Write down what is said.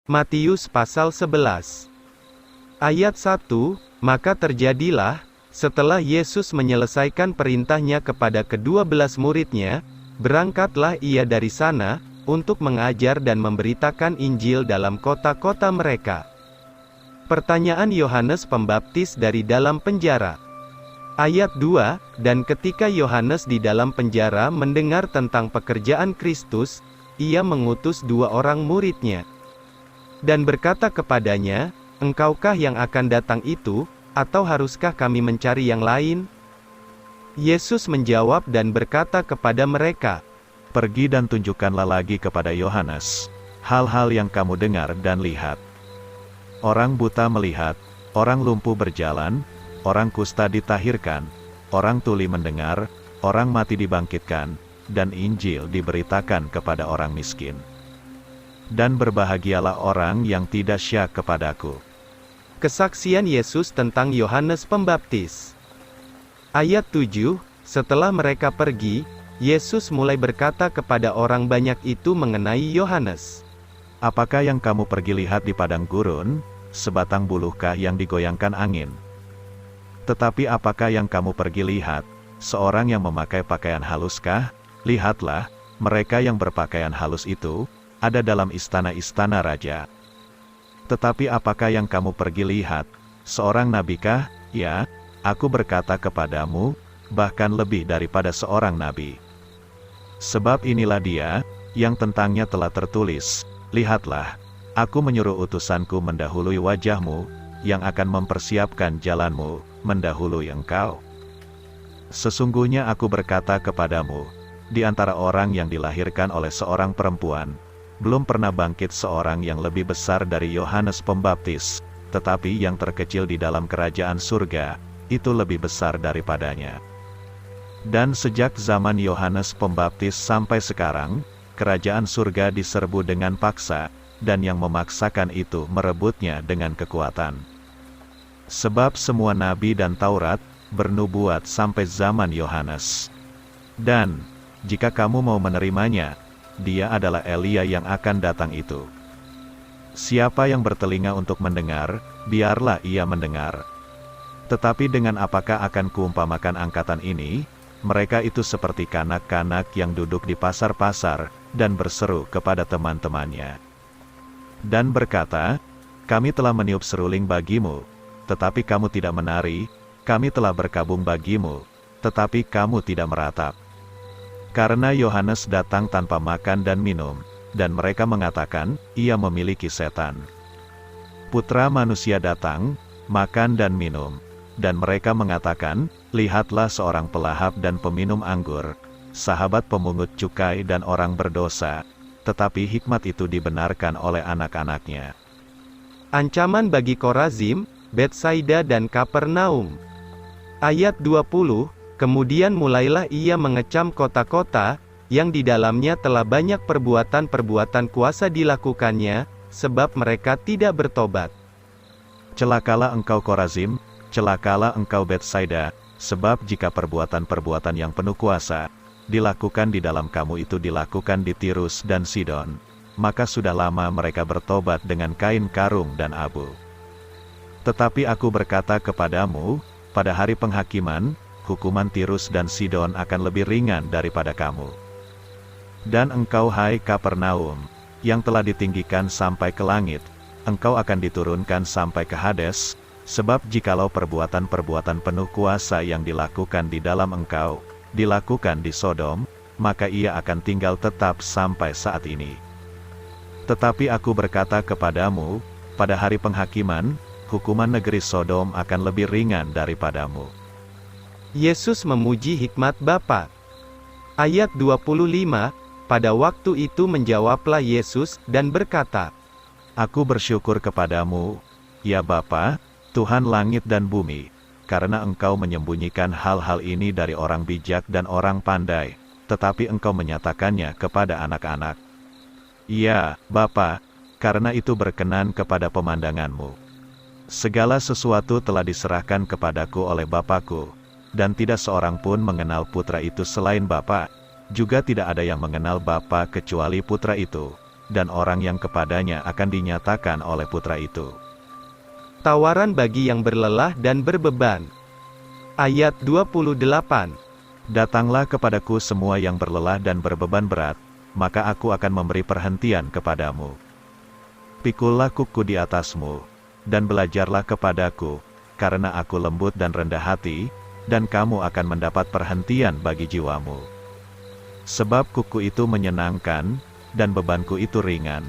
Matius pasal 11 ayat 1, maka terjadilah, setelah Yesus menyelesaikan perintahnya kepada ke-12 muridnya, berangkatlah ia dari sana, untuk mengajar dan memberitakan Injil dalam kota-kota mereka. Pertanyaan Yohanes Pembaptis dari dalam penjara. Ayat 2, dan ketika Yohanes di dalam penjara mendengar tentang pekerjaan Kristus, ia mengutus 2 orang muridnya. Dan berkata kepadanya, "Engkaukah yang akan datang itu, atau haruskah kami mencari yang lain?" Yesus menjawab dan berkata kepada mereka, "Pergi dan tunjukkanlah lagi kepada Yohanes hal-hal yang kamu dengar dan lihat. Orang buta melihat, orang lumpuh berjalan, orang kusta ditahirkan, orang tuli mendengar, orang mati dibangkitkan, dan Injil diberitakan kepada orang miskin. Dan berbahagialah orang yang tidak syak kepadaku." Kesaksian Yesus tentang Yohanes Pembaptis. Ayat 7, setelah mereka pergi, Yesus mulai berkata kepada orang banyak itu mengenai Yohanes. "Apakah yang kamu pergi lihat di padang gurun? Sebatang buluhkah yang digoyangkan angin? Tetapi apakah yang kamu pergi lihat? Seorang yang memakai pakaian haluskah? Lihatlah, mereka yang berpakaian halus itu ada dalam istana-istana raja. Tetapi apakah yang kamu pergi lihat? Seorang nabikah? Ya, aku berkata kepadamu, bahkan lebih daripada seorang nabi. Sebab inilah dia, yang tentangnya telah tertulis, lihatlah, aku menyuruh utusanku mendahului wajahmu, yang akan mempersiapkan jalanmu, mendahului engkau. Sesungguhnya aku berkata kepadamu, di antara orang yang dilahirkan oleh seorang perempuan, belum pernah bangkit seorang yang lebih besar dari Yohanes Pembaptis, tetapi yang terkecil di dalam kerajaan surga, itu lebih besar daripadanya. Dan sejak zaman Yohanes Pembaptis sampai sekarang, kerajaan surga diserbu dengan paksa, dan yang memaksakan itu merebutnya dengan kekuatan. Sebab semua nabi dan Taurat bernubuat sampai zaman Yohanes. Dan, jika kamu mau menerimanya, dia adalah Elia yang akan datang itu. Siapa yang bertelinga untuk mendengar, biarlah ia mendengar. Tetapi dengan apakah akan kuumpamakan angkatan ini? Mereka itu seperti kanak-kanak yang duduk di pasar-pasar, dan berseru kepada teman-temannya. Dan berkata, kami telah meniup seruling bagimu, tetapi kamu tidak menari, kami telah berkabung bagimu, tetapi kamu tidak meratap. Karena Yohanes datang tanpa makan dan minum, dan mereka mengatakan, ia memiliki setan. Putra manusia datang, makan dan minum, dan mereka mengatakan, lihatlah seorang pelahap dan peminum anggur, sahabat pemungut cukai dan orang berdosa, tetapi hikmat itu dibenarkan oleh anak-anaknya. Ancaman bagi Korazim, Betsaida dan Kapernaum. Ayat 20, kemudian mulailah ia mengecam kota-kota, yang di dalamnya telah banyak perbuatan-perbuatan kuasa dilakukannya, sebab mereka tidak bertobat. Celakalah engkau Korazim, celakalah engkau Betsaida, sebab jika perbuatan-perbuatan yang penuh kuasa, dilakukan di dalam kamu itu dilakukan di Tirus dan Sidon, maka sudah lama mereka bertobat dengan kain karung dan abu. Tetapi aku berkata kepadamu, pada hari penghakiman, hukuman Tirus dan Sidon akan lebih ringan daripada kamu. Dan engkau hai Kapernaum, yang telah ditinggikan sampai ke langit, engkau akan diturunkan sampai ke Hades, sebab jikalau perbuatan-perbuatan penuh kuasa yang dilakukan di dalam engkau, dilakukan di Sodom, maka ia akan tinggal tetap sampai saat ini. Tetapi aku berkata kepadamu, pada hari penghakiman, hukuman negeri Sodom akan lebih ringan daripadamu. Yesus memuji hikmat Bapa. Ayat 25, pada waktu itu menjawablah Yesus, dan berkata, Aku bersyukur kepadamu, ya Bapa, Tuhan langit dan bumi, karena engkau menyembunyikan hal-hal ini dari orang bijak dan orang pandai, tetapi engkau menyatakannya kepada anak-anak. Ya, Bapa, karena itu berkenan kepada pemandanganmu. Segala sesuatu telah diserahkan kepadaku oleh Bapakku, dan tidak seorang pun mengenal putra itu selain Bapa, juga tidak ada yang mengenal Bapa kecuali putra itu, dan orang yang kepadanya akan dinyatakan oleh putra itu. Tawaran bagi yang berlelah dan berbeban. Ayat 28. Datanglah kepadaku semua yang berlelah dan berbeban berat, maka aku akan memberi perhentian kepadamu. Pikullah kuku di atasmu, dan belajarlah kepadaku, karena aku lembut dan rendah hati, dan kamu akan mendapat perhentian bagi jiwamu. Sebab kuku itu menyenangkan, dan bebanku itu ringan.